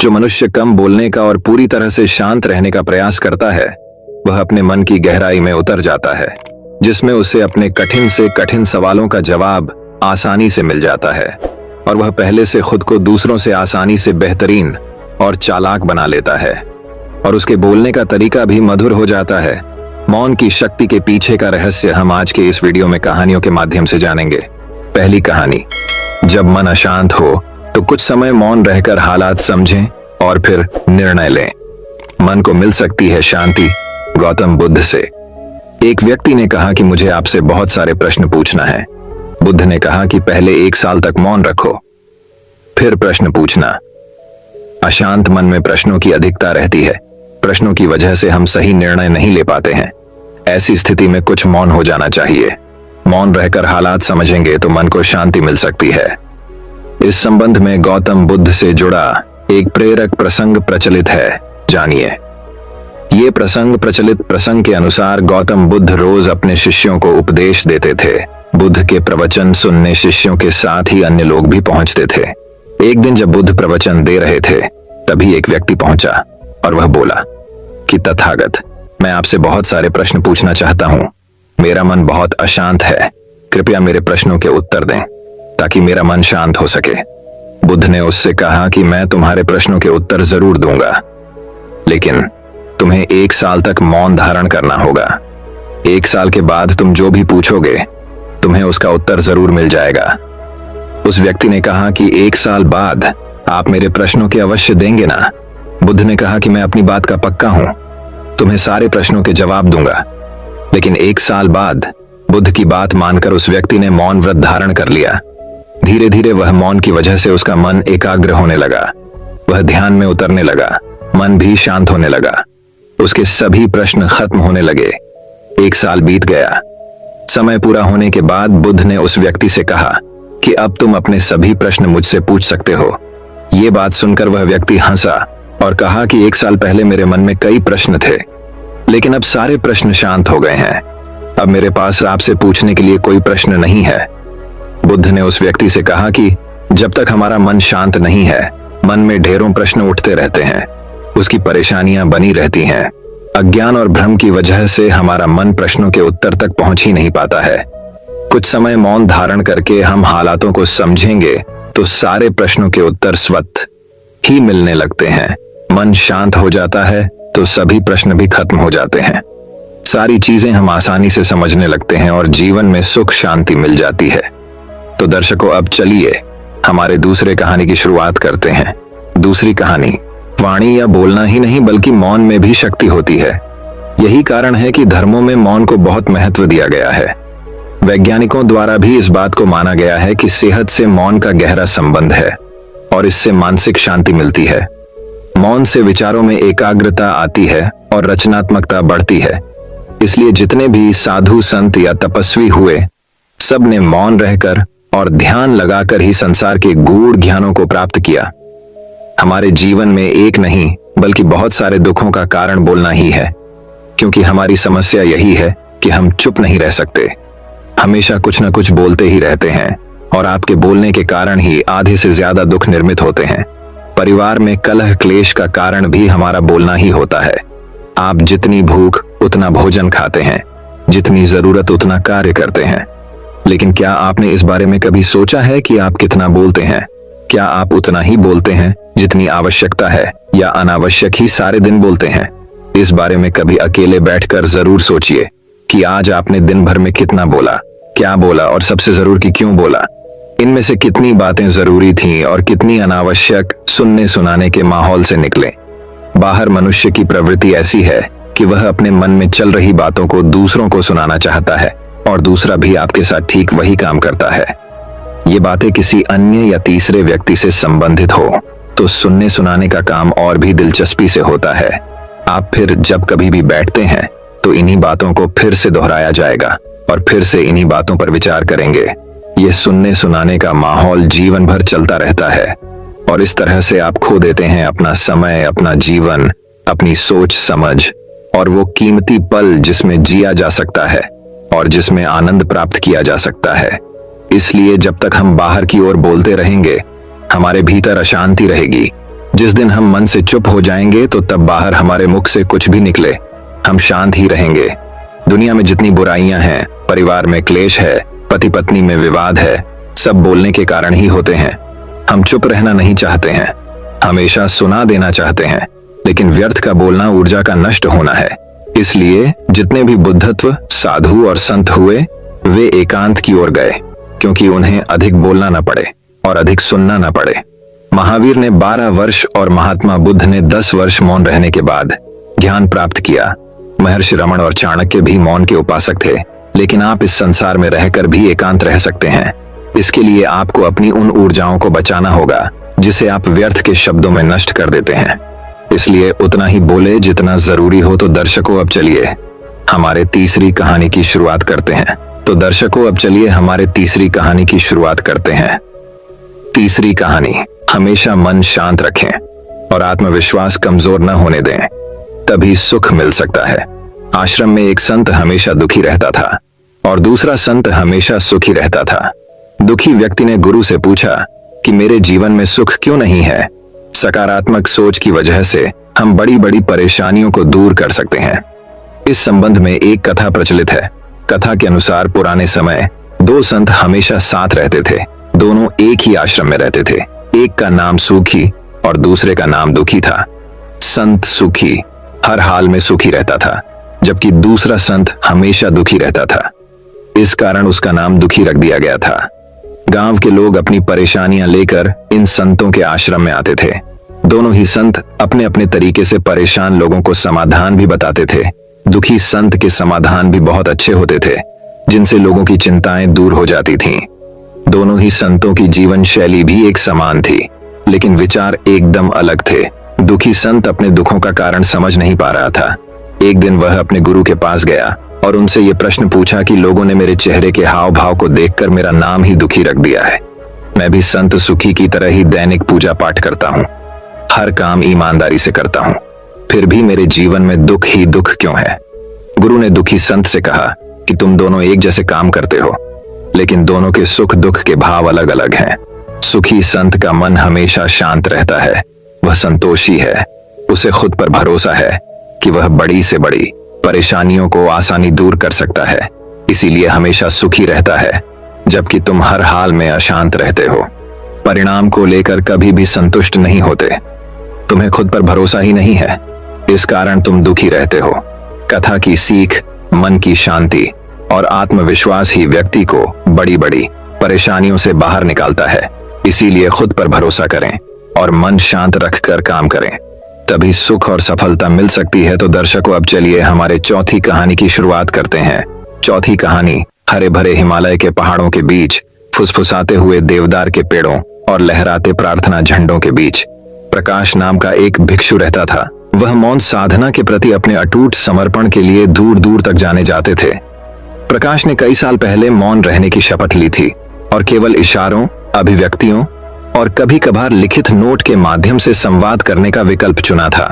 जो मनुष्य कम बोलने का और पूरी तरह से शांत रहने का प्रयास करता है वह अपने मन की गहराई में उतर जाता है, जिसमें उसे अपने कठिन से कठिन सवालों का जवाब आसानी से मिल जाता है और वह पहले से खुद को दूसरों से आसानी से बेहतरीन और चालाक बना लेता है और उसके बोलने का तरीका भी मधुर हो जाता है। मौन की शक्ति के पीछे का रहस्य हम आज के इस वीडियो में कहानियों के माध्यम से जानेंगे। पहली कहानी, जब मन अशांत हो तो कुछ समय मौन रहकर हालात समझें और फिर निर्णय लें। मन को मिल सकती है शांति। गौतम बुद्ध से। एक व्यक्ति ने कहा कि मुझे आपसे बहुत सारे प्रश्न पूछना है। बुद्ध ने कहा कि पहले 1 साल तक मौन रखो, फिर प्रश्न पूछना। अशांत मन में प्रश्नों की अधिकता रहती है। प्रश्नों की वजह से हम सही निर्णय नहीं ले पाते हैं। ऐसी स्थिति में कुछ मौन हो जाना चाहिए। मौन रहकर हालात समझेंगे तो मन को शांति मिल सकती है। इस संबंध में गौतम बुद्ध से जुड़ा एक प्रेरक प्रसंग प्रचलित है, जानिए। ये प्रचलित प्रसंग के अनुसार गौतम बुद्ध रोज अपने शिष्यों को उपदेश देते थे। बुद्ध के प्रवचन सुनने शिष्यों के साथ ही अन्य लोग भी पहुंचते थे। एक दिन जब बुद्ध प्रवचन दे रहे थे तभी एक व्यक्ति पहुंचा और वह बोला कि तथागत, मैं आपसे बहुत सारे प्रश्न पूछना चाहता हूं। मेरा मन बहुत अशांत है, कृपया मेरे प्रश्नों के उत्तर दें ताकि मेरा मन शांत हो सके। बुद्ध ने उससे कहा कि मैं तुम्हारे प्रश्नों के उत्तर जरूर दूंगा, लेकिन तुम्हें 1 साल तक मौन धारण करना होगा। 1 साल के बाद तुम जो भी पूछोगे तुम्हें उसका उत्तर जरूर मिल जाएगा। उस व्यक्ति ने कहा कि 1 साल बाद आप मेरे प्रश्नों के अवश्य देंगे ना? बुद्ध ने कहा कि मैं अपनी बात का पक्का हूं, तुम्हें सारे प्रश्नों के जवाब दूंगा। लेकिन 1 साल बाद बुद्ध की बात मानकर उस व्यक्ति ने मौन व्रत धारण कर लिया। धीरे धीरे वह मौन की वजह से उसका मन एकाग्र होने लगा। वह ध्यान में उतरने लगा, मन भी शांत होने लगा। उसके सभी प्रश्न खत्म होने लगे। 1 साल बीत गया। समय पूरा होने के बाद बुद्ध ने उस व्यक्ति से कहा कि अब तुम अपने सभी प्रश्न मुझसे पूछ सकते हो। ये बात सुनकर वह व्यक्ति हंसा और कहा कि 1 साल पहले मेरे मन में कई प्रश्न थे, लेकिन अब सारे प्रश्न शांत हो गए हैं। अब मेरे पास आपसे पूछने के लिए कोई प्रश्न नहीं है। बुद्ध ने उस व्यक्ति से कहा कि जब तक हमारा मन शांत नहीं है, मन में ढेरों प्रश्न उठते रहते हैं, उसकी परेशानियां बनी रहती हैं। अज्ञान और भ्रम की वजह से हमारा मन प्रश्नों के उत्तर तक पहुंच ही नहीं पाता है। कुछ समय मौन धारण करके हम हालातों को समझेंगे तो सारे प्रश्नों के उत्तर स्वतः ही मिलने लगते हैं। मन शांत हो जाता है तो सभी प्रश्न भी खत्म हो जाते हैं। सारी चीजें हम आसानी से समझने लगते हैं और जीवन में सुख शांति मिल जाती है। तो दर्शकों, अब चलिए हमारे दूसरे कहानी की शुरुआत करते हैं। दूसरी कहानी, वाणी या बोलना ही नहीं बल्कि मौन में भी शक्ति होती है। यही कारण है कि धर्मों में मौन को बहुत महत्व दिया गया है। वैज्ञानिकों द्वारा भी इस बात को माना गया है कि सेहत से मौन का गहरा संबंध है और इससे मानसिक शांति मिलती है। मौन से विचारों में एकाग्रता आती है और रचनात्मकता बढ़ती है। इसलिए जितने भी साधु संत या तपस्वी हुए, सब ने मौन रहकर और ध्यान लगाकर ही संसार के गूढ़ ज्ञानों को प्राप्त किया। हमारे जीवन में एक नहीं बल्कि बहुत सारे दुखों का कारण बोलना ही है, क्योंकि हमारी समस्या यही है कि हम चुप नहीं रह सकते। हमेशा कुछ न कुछ बोलते ही रहते हैं और आपके बोलने के कारण ही आधे से ज्यादा दुख निर्मित होते हैं। परिवार में कलह क्लेश का कारण भी हमारा बोलना ही होता है। आप जितनी भूख उतना भोजन खाते हैं, जितनी जरूरत उतना कार्य करते हैं, लेकिन क्या आपने इस बारे में कभी सोचा है कि आप कितना बोलते हैं? क्या आप उतना ही बोलते हैं जितनी आवश्यकता है या अनावश्यक ही सारे दिन बोलते हैं? इस बारे में कभी अकेले बैठकर जरूर सोचिए कि आज आपने दिन भर में कितना बोला, क्या बोला और सबसे जरूर कि क्यों बोला। इनमें से कितनी बातें जरूरी थीं और कितनी अनावश्यक सुनने सुनाने के माहौल से निकले। बाहर मनुष्य की प्रवृत्ति ऐसी है कि वह अपने मन में चल रही बातों को दूसरों को सुनाना चाहता है और दूसरा भी आपके साथ ठीक वही काम करता है। ये बातें किसी अन्य या तीसरे व्यक्ति से संबंधित हो तो सुनने सुनाने का काम और भी दिलचस्पी से होता है। आप फिर जब कभी भी बैठते हैं तो इन्हीं बातों को फिर से दोहराया जाएगा और फिर से इन्हीं बातों पर विचार करेंगे। ये सुनने सुनाने का माहौल जीवन भर चलता रहता है और इस तरह से आप खो देते हैं अपना समय, अपना जीवन, अपनी सोच समझ और वो कीमती पल जिसमें जिया जा सकता है और जिसमें आनंद प्राप्त किया जा सकता है। इसलिए जब तक हम बाहर की ओर बोलते रहेंगे, हमारे भीतर अशांति रहेगी। जिस दिन हम मन से चुप हो जाएंगे तो तब बाहर हमारे मुख से कुछ भी निकले, हम शांत ही रहेंगे। दुनिया में जितनी बुराइयां हैं, परिवार में क्लेश है, पति पत्नी में विवाद है, सब बोलने के कारण ही होते हैं। हम चुप रहना नहीं चाहते हैं, हमेशा सुना देना चाहते हैं, लेकिन व्यर्थ का बोलना ऊर्जा का नष्ट होना है। इसलिए जितने भी बुद्धत्व, साधु और संत हुए वे एकांत की ओर गए, क्योंकि उन्हें अधिक बोलना न पड़े और अधिक सुनना न पड़े। महावीर ने 12 वर्ष और महात्मा बुद्ध ने 10 वर्ष मौन रहने के बाद ज्ञान प्राप्त किया। महर्षि रमण और चाणक्य भी मौन के उपासक थे, लेकिन आप इस संसार में रहकर भी एकांत रह सकते हैं। इसके लिए आपको अपनी उन ऊर्जाओं को बचाना होगा जिसे आप व्यर्थ के शब्दों में नष्ट कर देते हैं। इसलिए उतना ही बोले जितना जरूरी हो। तो दर्शकों, अब चलिए हमारे तीसरी कहानी की शुरुआत करते हैं। तीसरी कहानी, हमेशा मन शांत रखें और आत्मविश्वास कमजोर न होने दें, तभी सुख मिल सकता है। आश्रम में एक संत हमेशा दुखी रहता था और दूसरा संत हमेशा सुखी रहता था। दुखी व्यक्ति ने गुरु से पूछा कि मेरे जीवन में सुख क्यों नहीं है। सकारात्मक सोच की वजह से हम बड़ी बड़ी परेशानियों को दूर कर सकते हैं। इस संबंध में एक कथा प्रचलित है। कथा के अनुसार पुराने समय 2 संत हमेशा साथ रहते थे। दोनों एक ही आश्रम में रहते थे। एक का नाम सुखी और दूसरे का नाम दुखी था। संत सुखी हर हाल में सुखी रहता था, जबकि दूसरा संत हमेशा दुखी रहता था। इस कारण उसका नाम दुखी रख दिया गया था। गांव के लोग अपनी परेशानियां लेकर इन संतों के आश्रम में आते थे। दोनों ही संत अपने अपने तरीके से परेशान लोगों को समाधान भी बताते थे। दुखी संत के समाधान भी बहुत अच्छे होते थे, जिनसे लोगों की चिंताएं दूर हो जाती थीं। दोनों ही संतों की जीवन शैली भी एक समान थी, लेकिन विचार एकदम अलग थे। दुखी संत अपने दुखों का कारण समझ नहीं पा रहा था। एक दिन वह अपने गुरु के पास गया और उनसे ये प्रश्न पूछा कि लोगों ने मेरे चेहरे के हाव भाव को देखकर मेरा नाम ही दुखी रख दिया है। मैं भी संत सुखी की तरह ही दैनिक पूजा पाठ करता हूँ, हर काम ईमानदारी से करता हूँ, फिर भी मेरे जीवन में दुख ही दुख क्यों है। गुरु ने दुखी संत से कहा कि तुम दोनों एक जैसे काम करते हो, लेकिन दोनों के सुख दुख के भाव अलग अलग हैं। सुखी संत का मन हमेशा शांत रहता है, वह संतोषी है, उसे खुद पर भरोसा है कि वह बड़ी से बड़ी परेशानियों को आसानी दूर कर सकता है, इसीलिए हमेशा सुखी रहता है। जबकि तुम हर हाल में अशांत रहते हो, परिणाम को लेकर कभी भी संतुष्ट नहीं होते, तुम्हें खुद पर भरोसा ही नहीं है, इस कारण तुम दुखी रहते हो। कथा की सीख, मन की शांति और आत्मविश्वास ही व्यक्ति को बड़ी बड़ी परेशानियों से बाहर निकालता है। इसीलिए खुद पर भरोसा करें और मन शांत रखकर काम करें, तभी सुख और सफलता मिल सकती है। तो दर्शकों, अब चलिए हमारे चौथी कहानी की शुरुआत करते हैं। चौथी कहानी, हरे भरे हिमालय के पहाड़ों के बीच, फुसफुसाते हुए देवदार के पेड़ों और लहराते प्रार्थना झंडों के बीच प्रकाश नाम का एक भिक्षु रहता था। वह मौन साधना के प्रति अपने अटूट समर्पण के लिए दूर दूर तक जाने जाते थे। प्रकाश ने कई साल पहले मौन रहने की शपथ ली थी और केवल इशारों, अभिव्यक्तियों और कभी कभार लिखित नोट के माध्यम से संवाद करने का विकल्प चुना था।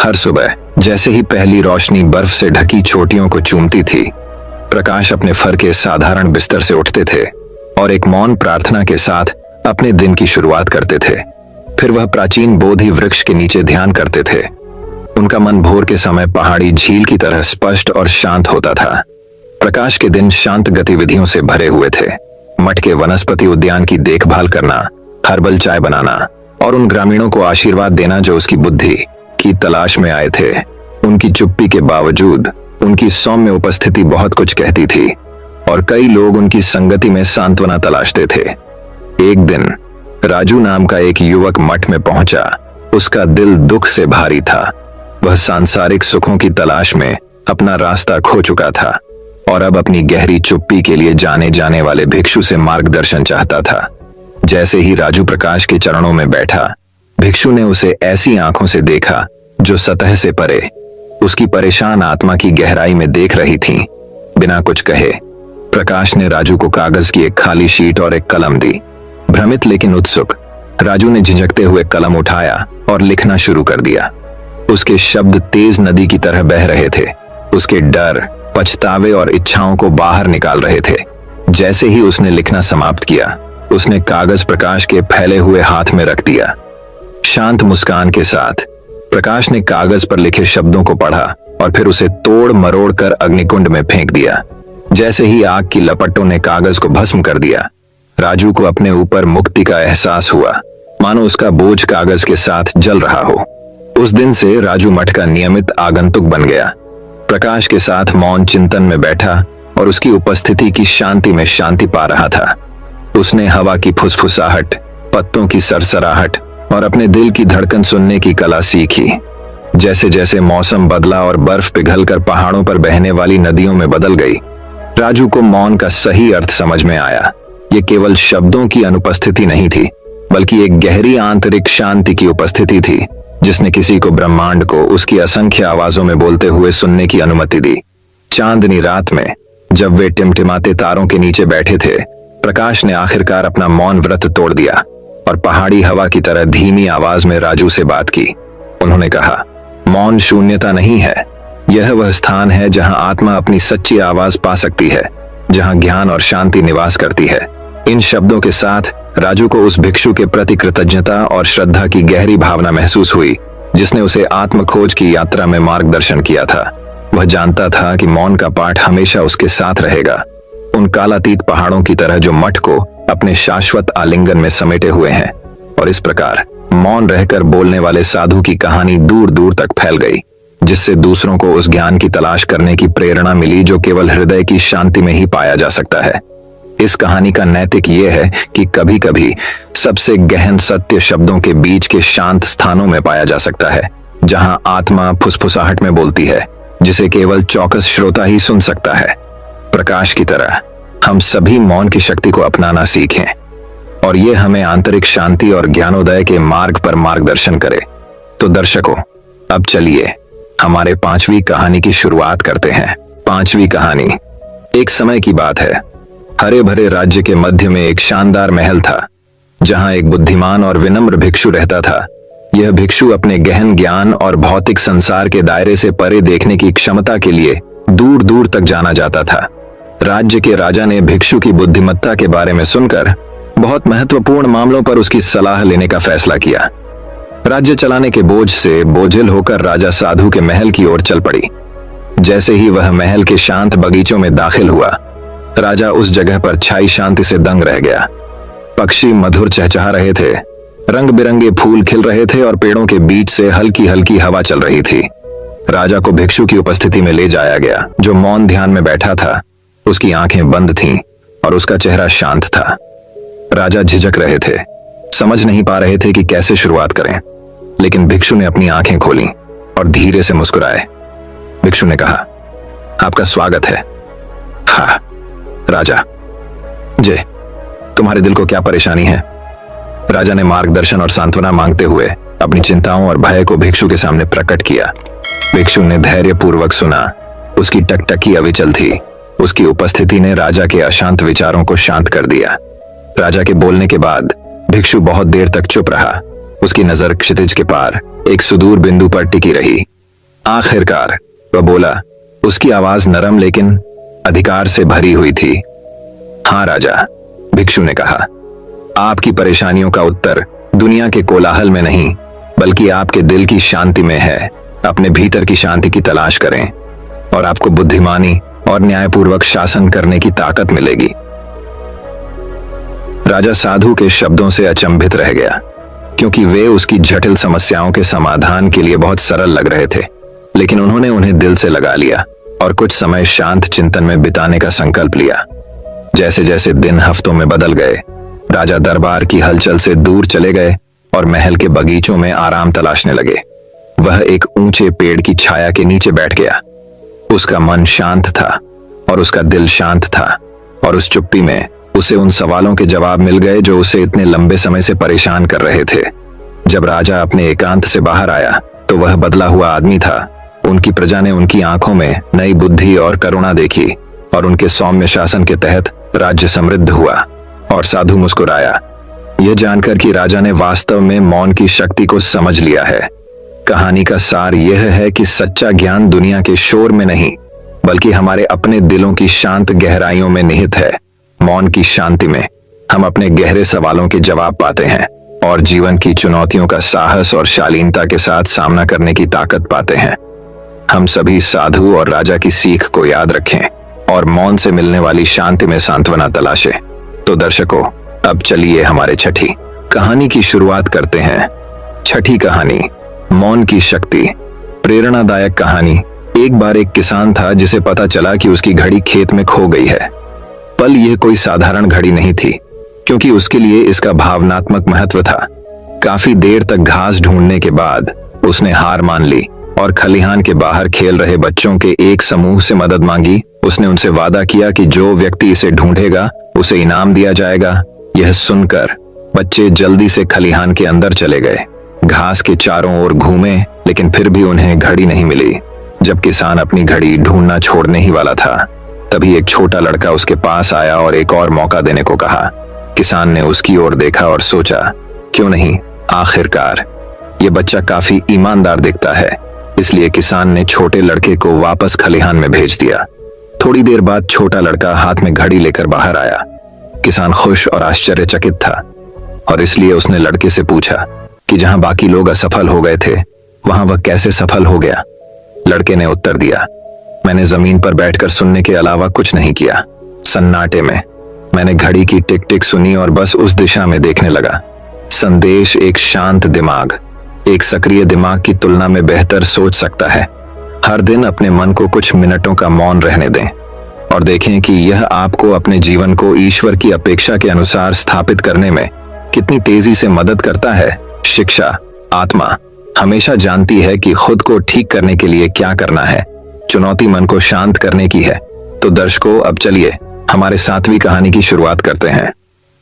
हर सुबह जैसे ही पहली रोशनी बर्फ से ढकी चोटियों को चूमती थी, प्रकाश अपने फर के साधारण बिस्तर से उठते थे और एक मौन प्रार्थना के साथ अपने दिन की शुरुआत करते थे। फिर वह प्राचीन बोधि वृक्ष के नीचे ध्यान करते थे। उनका मन भोर के समय पहाड़ी झील की तरह स्पष्ट और शांत होता था। प्रकाश के दिन शांत गतिविधियों से भरे हुए थे। मठ के वनस्पति उद्यान की देखभाल करना, हर्बल चाय बनाना और उन ग्रामीणों को आशीर्वाद देना जो उसकी बुद्धि की तलाश में आए थे। उनकी चुप्पी के बावजूद उनकी सौम्य उपस्थिति बहुत कुछ कहती थी और कई लोग उनकी संगति में सांत्वना तलाशते थे। एक दिन राजू नाम का एक युवक मठ में पहुंचा। उसका दिल दुख से भारी था। वह सांसारिक सुखों की तलाश में अपना रास्ता खो चुका था और अब अपनी गहरी चुप्पी के लिए जाने जाने वाले भिक्षु से मार्गदर्शन चाहता था। जैसे ही राजू प्रकाश के चरणों में बैठा, भिक्षु ने उसे ऐसी आंखों से देखा जो सतह से परे उसकी परेशान आत्मा की गहराई में देख रही थीं। बिना कुछ कहे प्रकाश ने राजू को कागज की एक खाली शीट और एक कलम दी। भ्रमित लेकिन उत्सुक, राजू ने झिझकते हुए कलम उठाया और लिखना शुरू कर दिया। उसके शब्द तेज नदी की तरह बह रहे थे। उसके डर, पछतावे और इच्छाओं को बाहर निकाल रहे थे। जैसे ही उसने लिखना समाप्त किया, उसने कागज प्रकाश के फैले हुए हाथ में रख दिया। शांत मुस्कान के साथ प्रकाश ने कागज पर लिखे शब्दों को पढ़ा और फिर उसे तोड़ मरोड़ कर अग्निकुंड में फेंक दिया। जैसे ही आग की लपटों ने कागज को भस्म कर दिया, राजू को अपने ऊपर मुक्ति का एहसास हुआ, मानो उसका बोझ कागज के साथ जल रहा हो। उस दिन से राजू मठ का नियमित आगंतुक बन गया। प्रकाश के साथ मौन चिंतन में बैठा और उसकी उपस्थिति की शांति में शांति पा रहा था। उसने हवा की फुसफुसाहट, पत्तों की सरसराहट और अपने दिल की धड़कन सुनने की कला सीखी। जैसे जैसे मौसम बदला और बर्फ पिघलकर पहाड़ों पर बहने वाली नदियों में बदल गई, राजू को मौन का सही अर्थ समझ में आया। ये केवल शब्दों की अनुपस्थिति नहीं थी, बल्कि एक गहरी आंतरिक शांति की उपस्थिति थी, जिसने किसी को ब्रह्मांड को उसकी असंख्य आवाजों में बोलते हुए सुनने की अनुमति दी। चांदनी रात में जब वे टिमटिमाते तारों के नीचे बैठे थे, प्रकाश ने आखिरकार अपना मौन व्रत तोड़ दिया और पहाड़ी हवा की तरह धीमी आवाज में राजू से बात की। उन्होंने कहा, मौन शून्यता नहीं है, यह वह स्थान है जहां आत्मा अपनी सच्ची आवाज पा सकती है, जहां ज्ञान और शांति निवास करती है। इन शब्दों के साथ राजू को उस भिक्षु के प्रति कृतज्ञता और श्रद्धा की गहरी भावना महसूस हुई, जिसने उसे आत्म खोज की यात्रा में मार्गदर्शन किया था। वह जानता था कि मौन का पाठ हमेशा उसके साथ रहेगा, उन कालातीत पहाड़ों की तरह जो मठ को अपने शाश्वत आलिंगन में समेटे हुए हैं। और इस प्रकार मौन रहकर बोलने वाले साधु की कहानी दूर दूर तक फैल गई, जिससे दूसरों को उस ज्ञान की तलाश करने की प्रेरणा मिली जो केवल हृदय की शांति में ही पाया जा सकता है। इस कहानी का नैतिक ये है कि कभी कभी सबसे गहन सत्य शब्दों के बीच के शांत स्थानों में पाया जा सकता है, जहां आत्मा फुसफुसाहट में बोलती है, जिसे केवल चौकस श्रोता ही सुन सकता है। प्रकाश की तरह हम सभी मौन की शक्ति को अपनाना सीखें और ये हमें आंतरिक शांति और ज्ञानोदय के मार्ग पर मार्गदर्शन करे। तो दर्शकों, अब चलिए हमारे 5वीं कहानी की शुरुआत करते हैं। 5वीं कहानी। एक समय की बात है। हरे भरे राज्य के मध्य में एक शानदार महल था, जहां एक बुद्धिमान और विनम्र भिक्षु रहता था। यह भिक्षु अपने गहन ज्ञान और भौतिक संसार के दायरे से परे देखने की क्षमता के लिए दूर दूर तक जाना जाता था। राज्य के राजा ने भिक्षु की बुद्धिमत्ता के बारे में सुनकर बहुत महत्वपूर्ण मामलों पर उसकी सलाह लेने का फैसला किया। राज्य चलाने के बोझ से बोझिल होकर राजा साधु के महल की ओर चल पड़ी। जैसे ही वह महल के शांत बगीचों में दाखिल हुआ, राजा उस जगह पर छाई शांति से दंग रह गया। पक्षी मधुर चहचहा रहे थे, रंग बिरंगे फूल खिल रहे थे और पेड़ों के बीच से हल्की हल्की हवा चल रही थी। राजा को भिक्षु की उपस्थिति में ले जाया गया, जो मौन ध्यान में बैठा था। उसकी आंखें बंद थीं और उसका चेहरा शांत था। राजा झिझक रहे थे, समझ नहीं पा रहे थे कि कैसे शुरुआत करें, लेकिन भिक्षु ने अपनी आंखें खोली और धीरे से मुस्कुराए। भिक्षु ने कहा, आपका स्वागत है। हाँ राजा जी, तुम्हारे दिल को क्या परेशानी है? राजा ने मार्गदर्शन और सांत्वना मांगते हुए अपनी चिंताओं और भय को भिक्षु के सामने प्रकट किया। भिक्षु ने धैर्यपूर्वक सुना। उसकी टकटकी अविचल थी। उसकी उपस्थिति ने राजा के अशांत विचारों को शांत कर दिया। राजा के बोलने के बाद भिक्षु बहुत देर तक चुप रहा। उसकी नजर क्षितिज के पार एक सुदूर बिंदु पर टिकी रही। आखिरकार वह बोला। उसकी आवाज नरम लेकिन अधिकार से भरी हुई थी। हाँ राजा, भिक्षु ने कहा, आपकी परेशानियों का उत्तर दुनिया के कोलाहल में नहीं, बल्कि आपके दिल की शांति में है। अपने भीतर की शांति की तलाश करें और आपको बुद्धिमानी और न्यायपूर्वक शासन करने की ताकत मिलेगी। राजा साधु के शब्दों से अचंभित रह गया, क्योंकि वे उसकी जटिल समस्याओं के समाधान के लिए बहुत सरल लग रहे थे। लेकिन उन्होंने उन्हें दिल से लगा लिया और कुछ समय शांत चिंतन में बिताने का संकल्प लिया। जैसे जैसे दिन हफ्तों में बदल गए, राजा दरबार की हलचल से दूर चले गए और महल के बगीचों में आराम तलाशने लगे। वह एक ऊंचे पेड़ की छाया के नीचे बैठ गया। उसका मन शांत था और उसका दिल शांत था, और उस चुप्पी में उसे उन सवालों के जवाब मिल गए जो उसे इतने लंबे समय से परेशान कर रहे थे। जब राजा अपने एकांत से बाहर आया तो वह बदला हुआ आदमी था। उनकी प्रजा ने उनकी आंखों में नई बुद्धि और करुणा देखी और उनके सौम्य शासन के तहत राज्य समृद्ध हुआ। और साधु मुस्कुराया, यह जानकर कि राजा ने वास्तव में मौन की शक्ति को समझ लिया है। कहानी का सार यह है कि सच्चा ज्ञान दुनिया के शोर में नहीं, बल्कि हमारे अपने दिलों की शांत गहराइयों में निहित है। मौन की शांति में हम अपने गहरे सवालों के जवाब पाते हैं और जीवन की चुनौतियों का साहस और शालीनता के साथ सामना करने की ताकत पाते हैं। हम सभी साधु और राजा की सीख को याद रखें और मौन से मिलने वाली शांति में सांत्वना तलाशें। तो दर्शकों, अब चलिए हमारे छठी कहानी की शुरुआत करते हैं। छठी कहानी, मौन की शक्ति। प्रेरणादायक कहानी। एक बार एक किसान था जिसे पता चला कि उसकी घड़ी खेत में खो गई है। पल यह कोई साधारण घड़ी नहीं थी, क्योंकि उसके लिए इसका भावनात्मक महत्व था। काफी देर तक घास ढूंढने के बाद उसने हार मान ली और खलिहान के बाहर खेल रहे बच्चों के एक समूह से मदद मांगी। उसने उनसे वादा किया कि जो व्यक्ति इसे ढूंढेगा उसे इनाम दिया जाएगा। यह सुनकर बच्चे जल्दी से खलिहान के अंदर चले गए। घास के चारों ओर घूमे, लेकिन फिर भी उन्हें घड़ी नहीं मिली। जब किसान अपनी घड़ी ढूंढना छोड़ने ही वाला था, तभी एक छोटा लड़का उसके पास आया और एक और मौका देने को कहा। किसान ने उसकी ओर देखा और सोचा, क्यों नहीं, आखिरकार ये बच्चा काफी ईमानदार दिखता है। इसलिए किसान ने छोटे लड़के को वापस खलिहान में भेज दिया। थोड़ी देर बाद छोटा लड़का हाथ में घड़ी लेकर बाहर आया। किसान खुश और आश्चर्यचकित था और इसलिए उसने लड़के से पूछा कि जहां बाकी लोग असफल हो गए थे, वहां वह कैसे सफल हो गया। लड़के ने उत्तर दिया, मैंने जमीन पर बैठकर सुनने के अलावा कुछ नहीं किया। सन्नाटे में मैंने घड़ी की टिक टिक सुनी और बस उस दिशा में देखने लगा। संदेश, एक शांत दिमाग एक सक्रिय दिमाग की तुलना में बेहतर सोच सकता है। हर दिन अपने मन को कुछ मिनटों का मौन रहने दें और देखें कि यह आपको अपने जीवन को ईश्वर की अपेक्षा के अनुसार स्थापित करने में कितनी तेजी से मदद करता है। शिक्षा, आत्मा हमेशा जानती है कि खुद को ठीक करने के लिए क्या करना है। चुनौती मन को शांत करने की है। तो दर्शकों, अब चलिए हमारे 7वीं कहानी की शुरुआत करते हैं।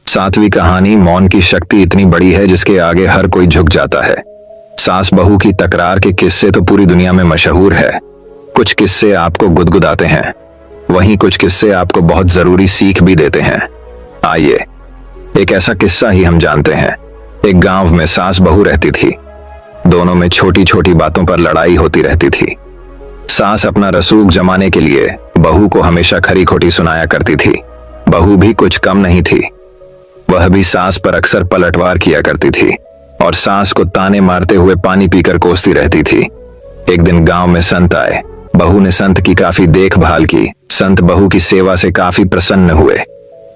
7वीं कहानी, मौन की शक्ति इतनी बड़ी है जिसके आगे हर कोई झुक जाता है। सास बहू की तकरार के किस्से तो पूरी दुनिया में मशहूर है। कुछ किस्से आपको गुदगुदाते हैं, वहीं कुछ किस्से आपको बहुत जरूरी सीख भी देते हैं। आइए एक ऐसा किस्सा ही हम जानते हैं। एक गांव में सास बहू रहती थी। दोनों में छोटी छोटी बातों पर लड़ाई होती रहती थी। सास अपना रसूख जमाने के लिए बहू को हमेशा खरी खोटी सुनाया करती थी। बहू भी कुछ कम नहीं थी, वह भी सास पर अक्सर पलटवार किया करती थी और सास को ताने मारते हुए पानी पीकर कोसती रहती थी। एक दिन गांव में संत आए। बहू ने संत की काफी देखभाल की। संत बहू की सेवा से काफी प्रसन्न हुए।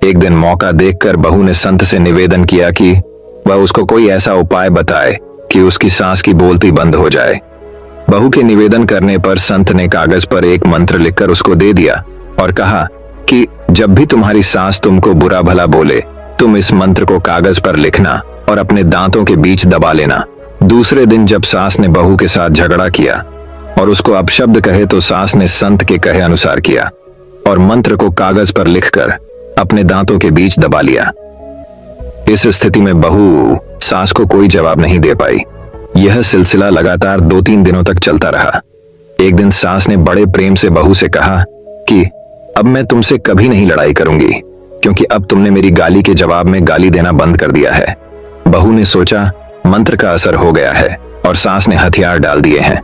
एक दिन मौका देखकर बहू ने संत से निवेदन किया कि वह उसको कोई ऐसा उपाय बताए कि उसकी सास की बोलती बंद हो जाए। बहू के निवेदन करने पर संत ने कागज पर एक मंत्र लिखकर उसको दे दिया और कहा कि जब भी तुम्हारी सास तुमको बुरा भला बोले, तुम इस मंत्र को कागज पर लिखना और अपने दांतों के बीच दबा लेना। दूसरे दिन जब सास ने बहू के साथ झगड़ा किया और उसको अपशब्द कहे, तो सास ने संत के कहे अनुसार किया और मंत्र को कागज पर लिखकर अपने दांतों के बीच दबा लिया। इस स्थिति में बहू सास को कोई जवाब नहीं दे पाई। यह सिलसिला लगातार 2-3 दिनों तक चलता रहा। एक दिन सास ने बड़े प्रेम से बहू से कहा कि अब मैं तुमसे कभी नहीं लड़ाई करूंगी, क्योंकि अब तुमने मेरी गाली के जवाब में गाली देना बंद कर दिया है। बहू ने सोचा मंत्र का असर हो गया है और सास ने हथियार डाल दिए हैं।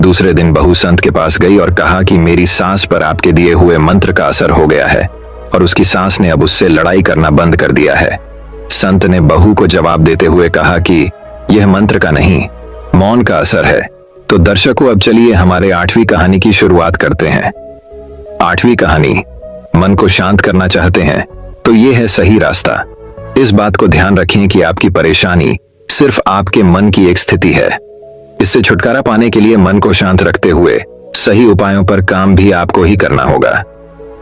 दूसरे दिन बहू संत के पास गई और कहा कि मेरी सास पर आपके दिए हुए मंत्र का असर हो गया है और उसकी सास ने अब उससे लड़ाई करना बंद कर दिया है। संत ने बहू को जवाब देते हुए कहा कि यह मंत्र का नहीं, मौन का असर है। तो दर्शकों, अब चलिए हमारे 8वीं कहानी की शुरुआत करते हैं। 8वीं कहानी, मन को शांत करना चाहते हैं तो ये है सही रास्ता। इस बात को ध्यान रखें कि आपकी परेशानी सिर्फ आपके मन की एक स्थिति है। इससे छुटकारा पाने के लिए मन को शांत रखते हुए सही उपायों पर काम भी आपको ही करना होगा।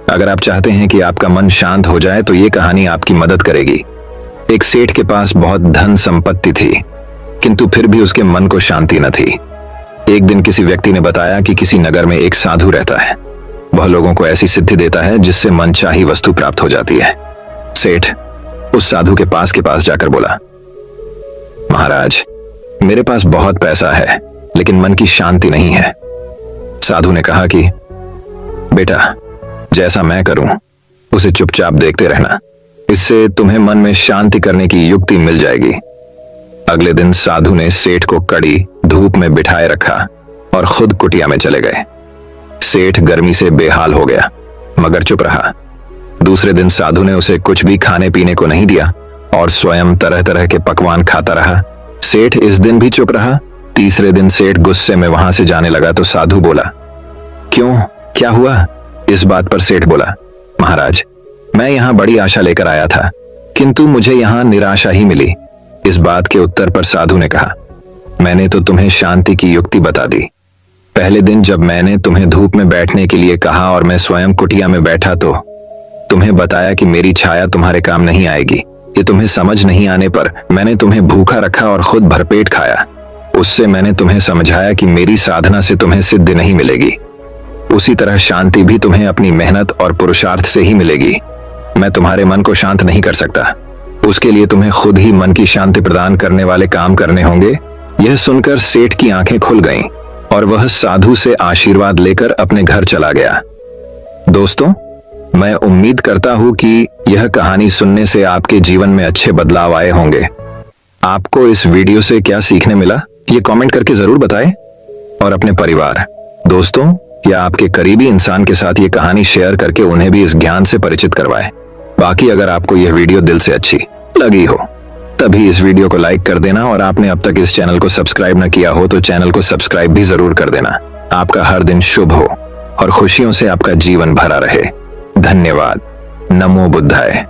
अगर आप चाहते हैं कि आपका मन शांत हो जाए तो ये कहानी आपकी मदद करेगी। एक सेठ के पास बहुत धन संपत्ति थी, किंतु फिर भी उसके मन को शांति न थी। एक दिन किसी व्यक्ति ने बताया कि किसी नगर में एक साधु रहता है। वह लोगों को ऐसी सिद्धि देता है जिससे मनचाही वस्तु प्राप्त हो जाती है। सेठ उस साधु के पास जाकर बोला, महाराज, मेरे पास बहुत पैसा है लेकिन मन की शांति नहीं है। साधु ने कहा कि बेटा, जैसा मैं करूं उसे चुपचाप देखते रहना, इससे तुम्हें मन में शांति करने की युक्ति मिल जाएगी। अगले दिन साधु ने सेठ को कड़ी धूप में बिठाए रखा और खुद कुटिया में चले गए। सेठ गर्मी से बेहाल हो गया मगर चुप रहा। दूसरे दिन साधु ने उसे कुछ भी खाने पीने को नहीं दिया और स्वयं तरह तरह के पकवान खाता रहा। सेठ इस दिन भी चुप रहा। तीसरे दिन सेठ गुस्से में वहां से जाने लगा तो साधु बोला, क्यों, क्या हुआ? इस बात पर सेठ बोला, महाराज, मैं यहाँ बड़ी आशा लेकर आया था, किंतु मुझे यहाँ निराशा ही मिली। इस बात के उत्तर पर साधु ने कहा, मैंने तो तुम्हें शांति की युक्ति बता दी। पहले दिन जब मैंने तुम्हें धूप में बैठने के लिए कहा और मैं स्वयं कुटिया में बैठा तो तुम्हें बताया कि मेरी छाया तुम्हारे काम नहीं आएगी। ये तुम्हें समझ नहीं आने पर मैंने तुम्हें भूखा रखा और खुद भरपेट खाया। उससे मैंने तुम्हें समझाया कि मेरी साधना से तुम्हें सिद्धि नहीं मिलेगी। उसी तरह शांति भी तुम्हें अपनी मेहनत और पुरुषार्थ से ही मिलेगी। मैं तुम्हारे मन को शांत नहीं कर सकता, उसके लिए तुम्हें खुद ही मन की शांति प्रदान करने वाले काम करने होंगे। यह सुनकर सेठ की आंखें खुल गईं और वह साधु से आशीर्वाद लेकर अपने घर चला गया। दोस्तों, मैं उम्मीद करता हूं कि यह कहानी सुनने से आपके जीवन में अच्छे बदलाव आए होंगे। आपको इस वीडियो से क्या सीखने मिला, ये कमेंट करके जरूर बताएं और अपने परिवार, दोस्तों या आपके करीबी इंसान के साथ ये कहानी शेयर करके उन्हें भी इस ज्ञान से परिचित करवाएं। बाकी अगर आपको यह वीडियो दिल से अच्छी लगी हो तभी इस वीडियो को लाइक कर देना और आपने अब तक इस चैनल को सब्सक्राइब न किया हो तो चैनल को सब्सक्राइब भी जरूर कर देना। आपका हर दिन शुभ हो और खुशियों से आपका जीवन भरा रहे। धन्यवाद। नमो बुद्धाय।